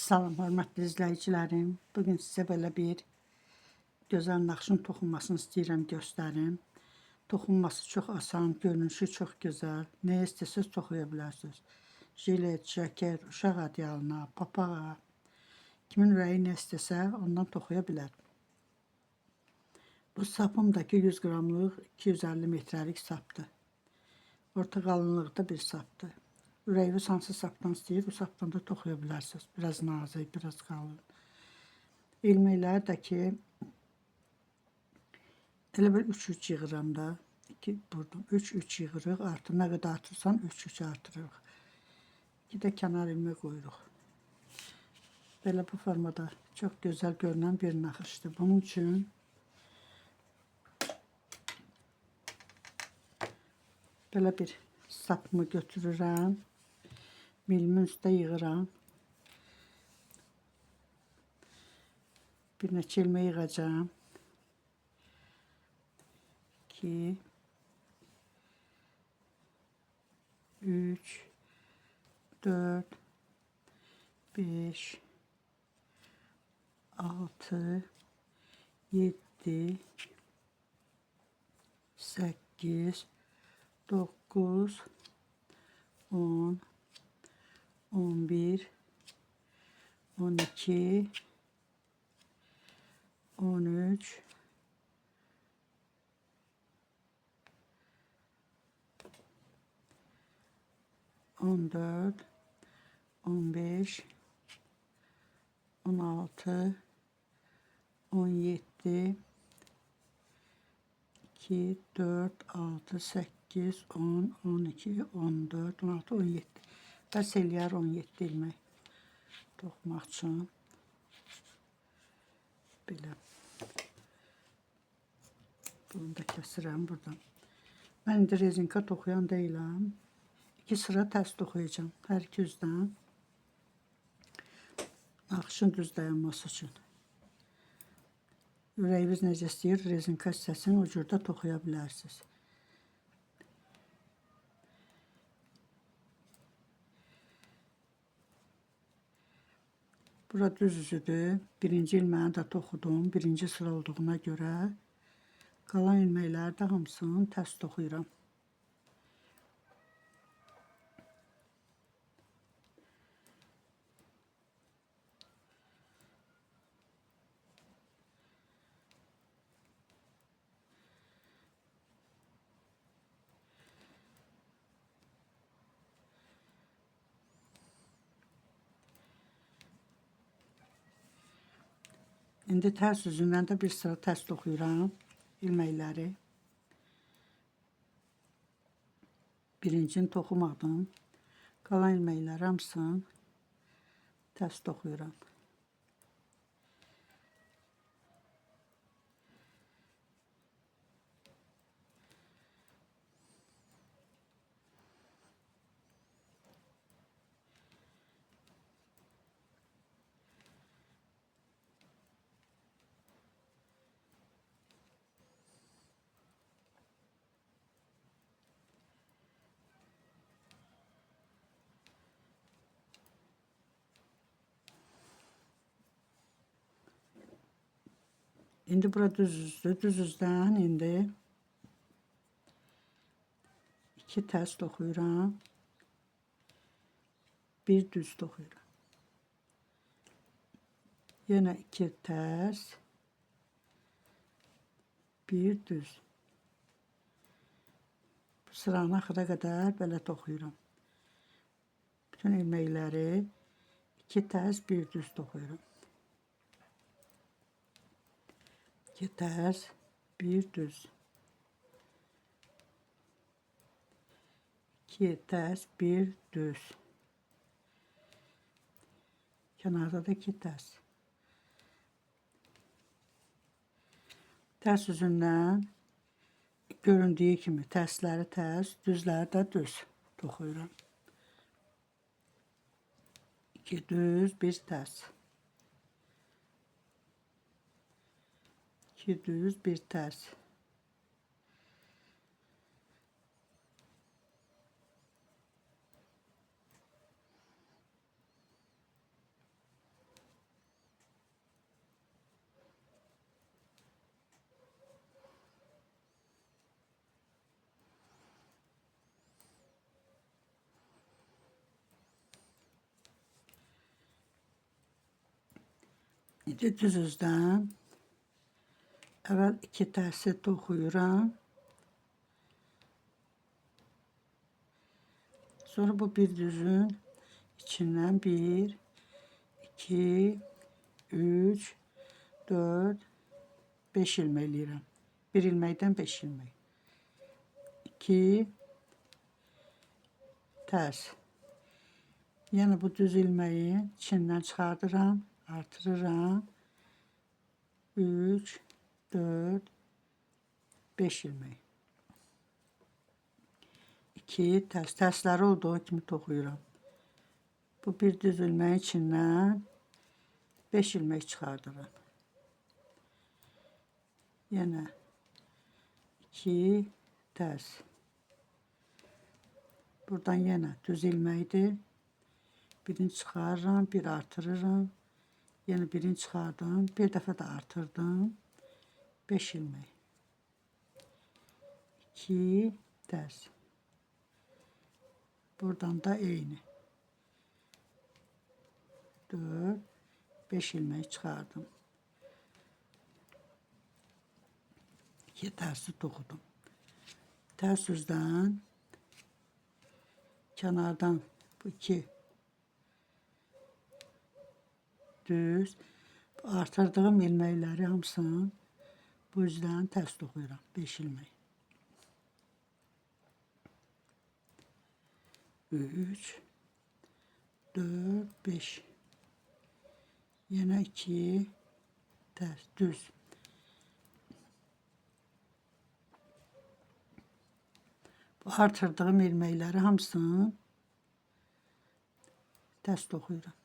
Salam, hörmətli izləyicilərim. Bugün sizə belə bir gözəl naxışın toxunmasını istəyirəm göstərim. Toxunması çox asan, görünüşü çox gözəl. Nə istəsəz toxuya bilərsiniz. Jilet, ceket, uşaq ədyalına, papağa. Kimin ürəyi nə istəsə ondan toxuya bilər. Bu sapımdakı 100 qramlıq 250 metrəlik sapdır. Orta qalınlıqda bir sapdır. Ürəyiniz hansı sapdan istəyir, o sapdan da toxuya bilərsiniz. Biraz nazik, biraz qalın. İlməkləri də ki, elə bir 3-3 yığıram da. Buradan 3-3 yığırıq. Artıq nə qədər artırsan 3-3 artırırıq. 2 də kənar ilmək qoyuruq. Belə bu formada çox gözəl görünən bir naxışdır. Bunun üçün belə bir sapımı götürürəm. Milimin üstə yığıram. Bir neçə ilmək yığacağım. 2 3 4 5 6 7 8 9 10 11 12 13 14 15 16 17 2 4 6 8 10 12 14 16 17 bəs eləyər 17 ilmək toxumaq üçün. Belə. Bunu da kəsirəm buradan. Mən indi rezinka toxuyan deyiləm. 2 sıra tərs toxuyacağım. Hər iki üzdən. Naxışın düz dayanması üçün. Ürəyiniz necə istəyir, rezinka hissəsini o cürdə toxuya bilərsiniz. Bura düz üzüdür. Birinci ilməyi də toxudum. Birinci sıra olduğuna görə qalan ilməkləri də hamısını tərs toxuyuram. İndi tərs üzündən də bir sıra tərs toxuyuram ilməkləri. Birincini toxumadım. Qalan ilməkləri hamısını tərs toxuyuram. İndi bura düz üzdür. Düz üzdən indi 2 tərs toxuyuram. Bir düz toxuyuram. Yenə 2 tərs. Bir düz. Bu sıranın axıra qədər belə toxuyuram. Bütün ilməkləri 2 tərs, bir düz toxuyuram. 2 tərs, bir düz. 2 tərs, bir düz. Kənarda da 2 tərs. Tərs üzündən göründüyü kimi tərsləri tərs, düzləri də düz toxuyuram. 2 düz, bir tərs. 2 düz, bir tərs. İndi düz üzdən əvvəl 2 tərsi toxuyuram. Sonra bu bir düzün içindən 1, 2, 3, 4, 5 ilmək eləyirəm. 1 ilməkdən 5 ilmək. 2 tərs. Yəni bu düz ilməyin içindən çıxardıram, artırıram. 3, 4, 5 ilmək. 2 tərs. Tərsləri olduğu kimi toxuyuram. Bu bir düz ilməyin içindən 5 ilmək çıxardıram. Yenə 2 tərs. Buradan yenə düz ilməkdir. Birini çıxarıram, bir artırıram. Yenə birini çıxardım, bir dəfə də artırdım. 5 ilmək. 2 tərs. Buradan da eyni. 4, 5 ilmək çıxardım. 2 tərsi toxudum. Tərs üzdən kənardan bu 2 düz artırdığım ilməkləri hamısını bu üzdən tərs toxuyuram. 5 ilmək. 3, 4, 5. Yenə 2 tərs düz. Bu artırdığım ilməkləri hamısını tərs toxuyuram.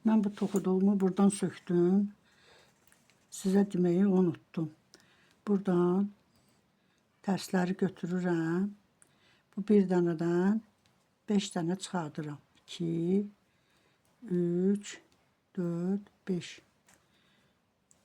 Mən bu toxuduğumu buradan söktüm. Sizə deməyi unuttum. Buradan tərsləri götürürəm. Bu bir dənədən 5 dənə çıxardıram. 2, 3, 4, 5.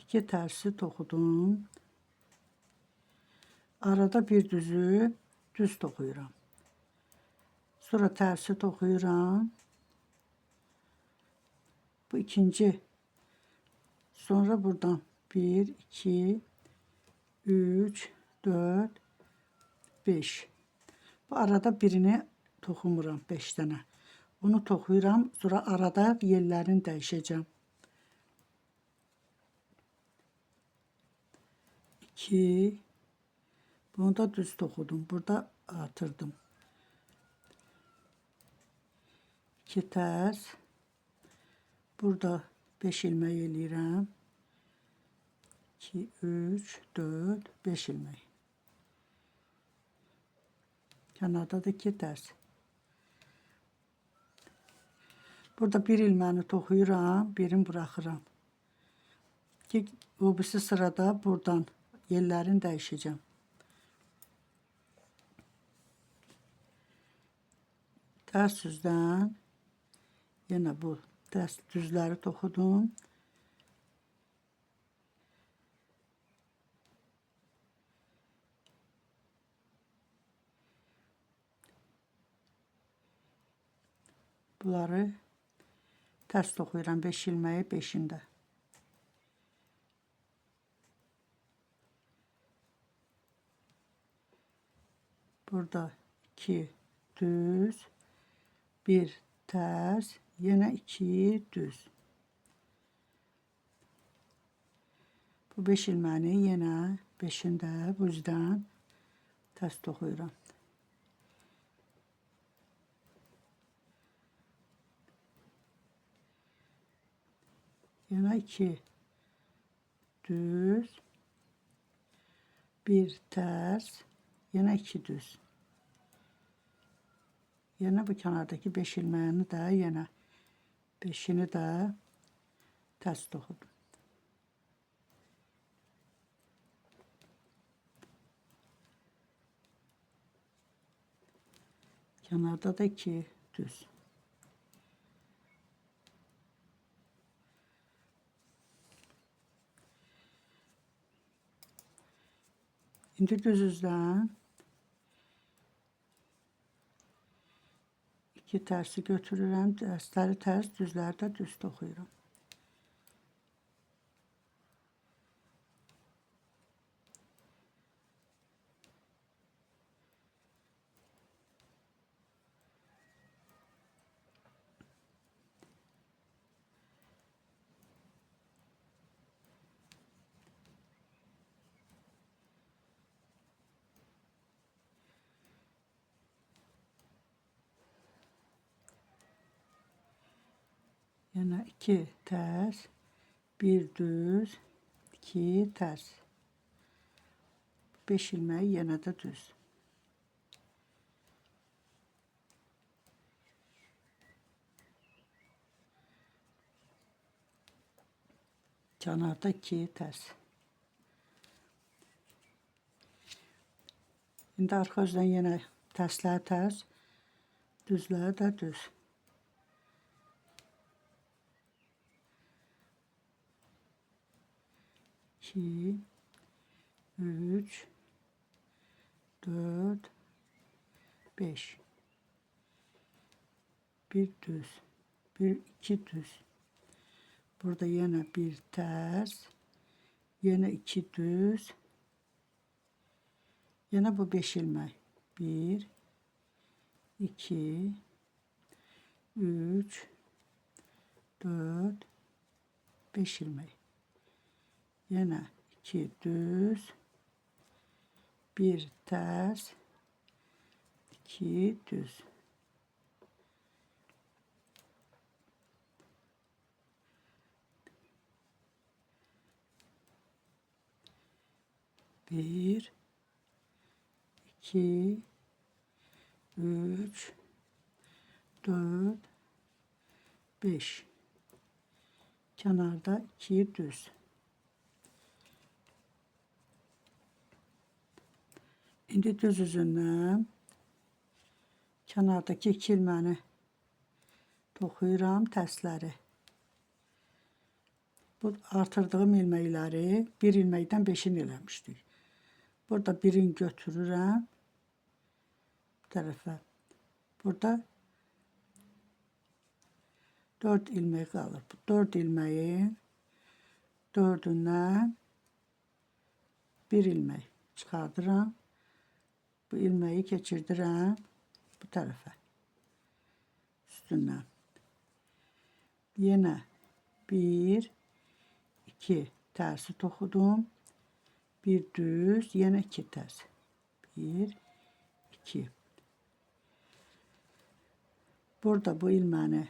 2 tərsi toxudum. Arada bir düzü düz toxuyuram. Sonra tərsi toxuyuram. Bu ikinci. Sonra buradan 1, 2, 3, 4, 5. Bu arada birini toxumuram 5 dənə. Bunu toxuyuram. Sonra arada yerlərini dəyişəcəm. 2. Bunu da düz toxudum. Burada artırdım. 2 tərs. Burada 5 ilmək eləyirəm. 2, 3, 4, 5 ilmək. Kənarda da 2 tərs. Burada bir ilməni toxuyuram, birini buraxıram. O birisi sırada buradan yerlərini dəyişəcəm. Tərs üzdən yenə bu tərs düzləri toxudum. Bunları ters toxuyuram 5 ilməyi 5'ində. Burada 2 düz, 1 ters, yine 2 düz. Bu 5 ilməni yenə 5'ində bu yüzden ters toxuyuram. Yine 2 düz, 1 ters, yine 2 düz. Yine bu kenardaki 5 ilmeğini de yine 5'ini de ters dokudum. Kenarda da 2 düz. Şimdi düz üzdən 2 tersi götürürəm, dərsləri tərs, düzləri də düz toxuyuram. Yine 2 ters, 1 düz, 2 ters. 5 ilmeği yine de düz. Kenarda 2 ters. Şimdi arka yüzden yine tersler ters, düzler de düz. İki, 3, 4, 5. Bir düz, bir iki düz. Burada yine bir ters, yine 2 düz. Yine bu 5 ilmek. 1, 2, 3, 4, 5 ilmek. Yine 2 düz, 1 ters, 2 düz. Bir, 2, 3, 4, 5. Kenarda 2 düz. Şimdi düz üzündən kenardaki 2 ilməni toxuyuram tərsləri. Bu artırdığım ilməkləri 1 ilməkdən 5'ini eləmişdik. Burada 1'ini götürürəm bu tərəfə. Burada 4 ilmək qalır. Bu 4 ilməyin 4'ündən 1 ilmək çıxardıram. Bu ilmeği geçirdirəm bu tarafa üstünden. Yine 1, 2 tersi toxudum. Bir düz, yine 2 ters. 1, 2. Burada bu ilməni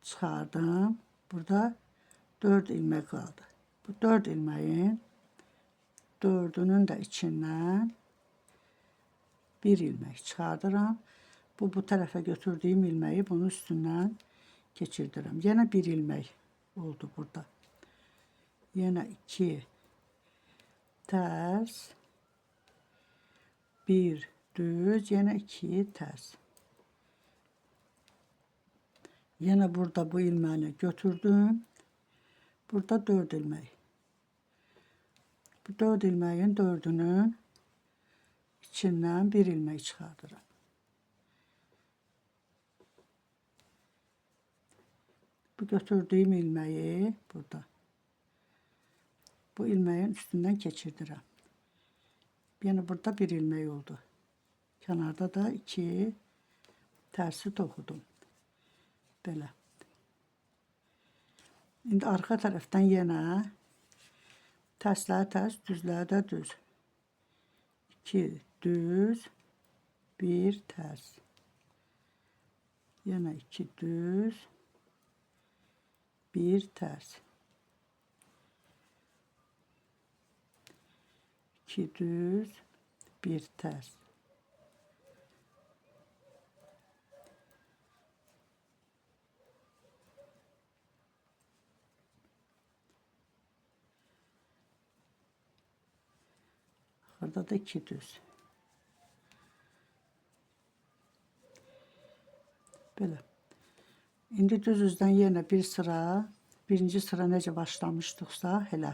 çıxardım. Burada 4 ilmek kaldı. Bu 4 ilmeğin 4'ünün de içinden 1 ilmek çıxardıram. Bu tarafa götürdüğüm ilmeği bunun üstünden geçirdirim. Yine 1 ilmek oldu burada. Yine 2 ters, 1 düz, yine 2 ters. Yine burada bu ilmeğini götürdüm. Burada 4 ilmek. Bu 4 ilmeğin 4'ünün içinden 1 ilmek çıkartırım. Bu götürdüyüm ilmeği burada. Bu ilmeğin üstünden geçirdirəm. Yəni burada bir ilmek oldu. Kenarda da 2 tersi toxudum. Belə. İndi arxa tərəfdən yenə tərsləri tərs, düzləri də düz. 2 düz, 1 tərs. Yenə 2 düz, 1 tərs. 2 düz, 1 tərs. Burada da 2 düz. Belə. İndi düz üzdən yenə bir sıra, birinci sıra necə başlamışdıqsa, elə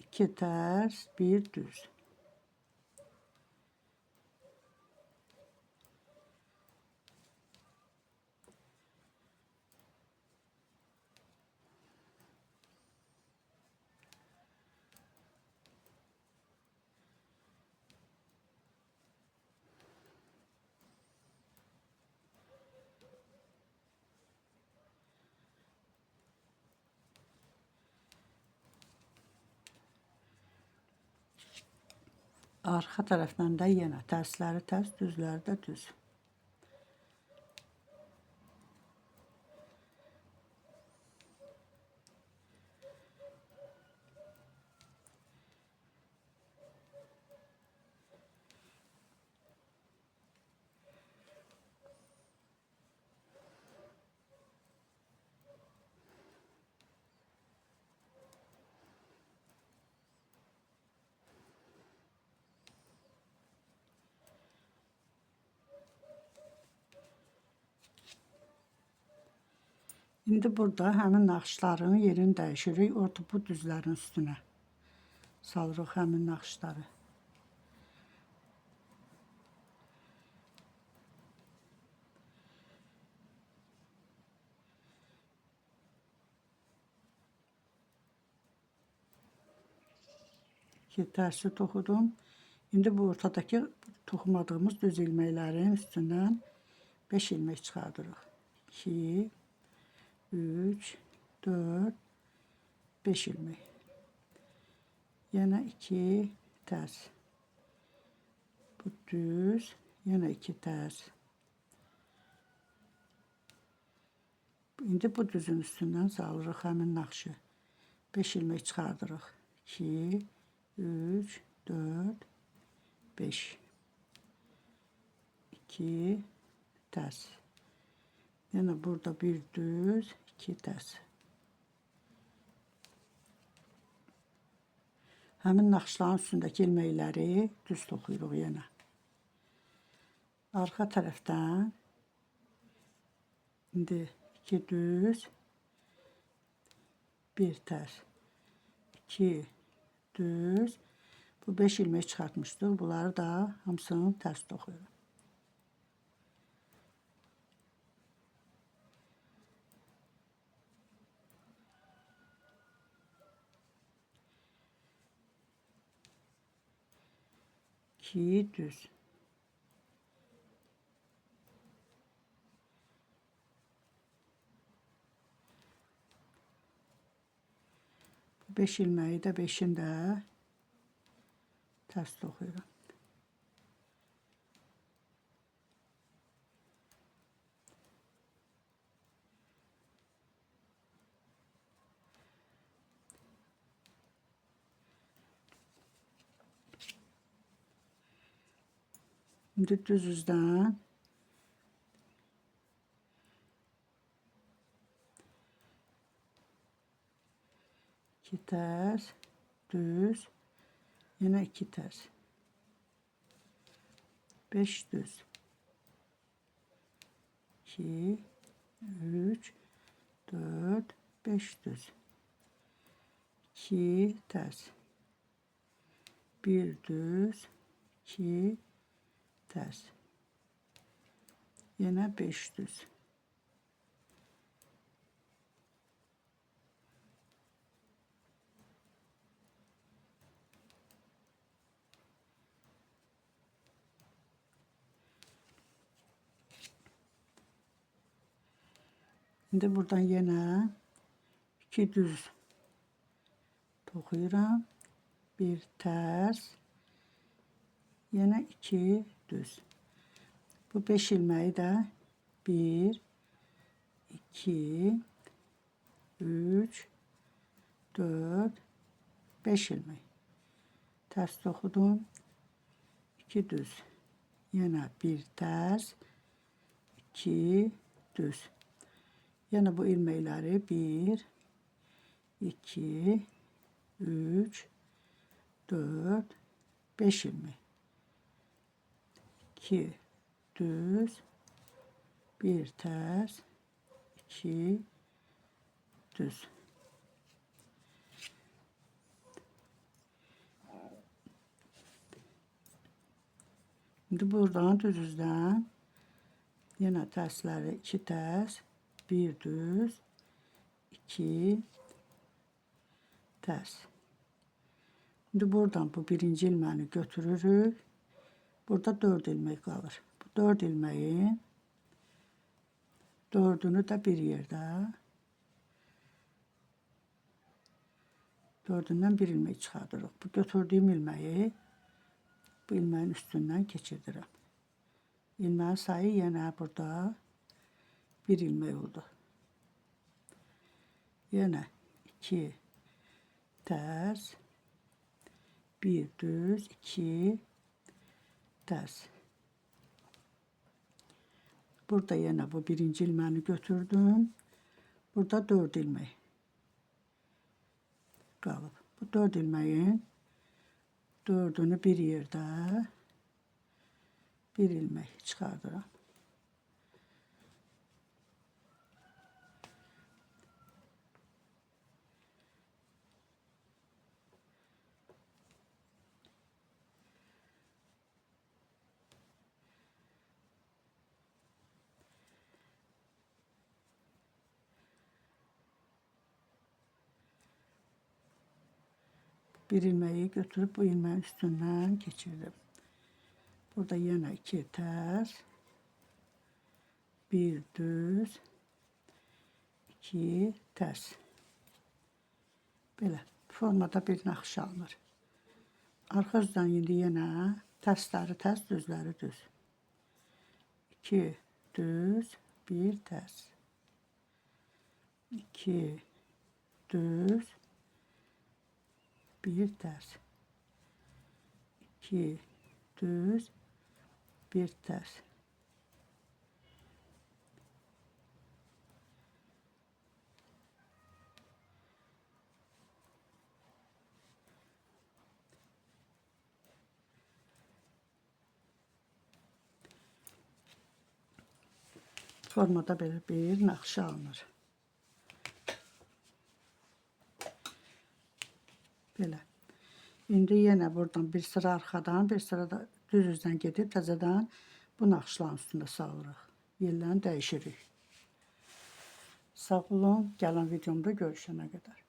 2 tərs, 1 düz. Arxa tərəfdən də yenə tərsləri tərs, düzləri də düz. İndi burada həmin naxışların yerini dəyişirik. Orta bu düzlərin üstünə salırıq həmin naxışları. İki tərsi toxudum. İndi bu ortadakı toxumadığımız düz ilməklərin üstündən 5 ilmək çıxardırıq. 2 3 4 5 ilmek. Yine 2 ters. Bu düz, yine 2 ters. İndi bu düzün üstündən salırıq həmin naxışı. 5 ilmek çıxardırıq. 2 3 4 5 2 ters. Yine burada bir düz, 2 ters. Həmin naxışların üstündəki ilməkləri düz toxuyuruq yenə. Arxa tərəfdən indi 2 düz, 1 ters. 2 düz. Bu 5 ilmek çıxartmışdıq. Bunları da hamısını ters toxuyuruq. Düz. Beş ilmeği de 5'in de ters toxuyuram. Şimdi düz üzdən iki ters, düz, yine 2 ters. 5 düz. 2 3 4 5 düz. 2 ters. 1 düz, 2 ters. Yine 5 düz. İndi buradan yenə 2 düz toxuyuram. Bir tərs, yenə 2 düz. Bu 5 ilməyi də 1, 2, 3, 4, 5 ilmək. Tərs toxudum. 2 düz. Yenə bir tərs, 2 düz. Yenə bu ilməkləri 1, 2, 3, 4, 5 ilmek. 2 düz, bir ters, 2 düz. Şimdi buradan düzüzden yine tersleri 2 ters, bir düz, 2 ters. Şimdi buradan bu birinci ilməni götürürük. Burada 4 ilmek kalır. Bu 4 ilmeğin 4'ünü de bir yerde, 4'ündən bir ilmek çıxardırıq. Bu götürdüğüm ilmeği bu ilmeğin üstünden keçirdirəm. İlmeğin sayı yine burada bir ilmek oldu. Yine 2 ters, bir düz, 2 ters. Burada yine bu birinci ilmeğini götürdüm. Burada 4 ilmek kalıb. Bu 4 ilmeğin 4'ünü bir yerde bir ilmek çıxardıram. Bir ilmeği götürüp bu ilmeğin üstünden geçirdim. Burada yine 2 ters, bir düz, 2 ters. Belə formada bir naxış alınır. Arxa üzdən indi yenə tərsləri tərs, düzləri düz. 2 düz, bir ters. 2 düz, bir ters. 2 düz, bir ters. Formada belə bir naxışa alınır. Belə. İndi yenə buradan bir sıra arxadan, bir sıra da düz üzdən gedib təzədən bu naxışların üstündə salırıq. Yerlərini dəyişirik. Sağ olun, gələn videomda görüşənə qədər.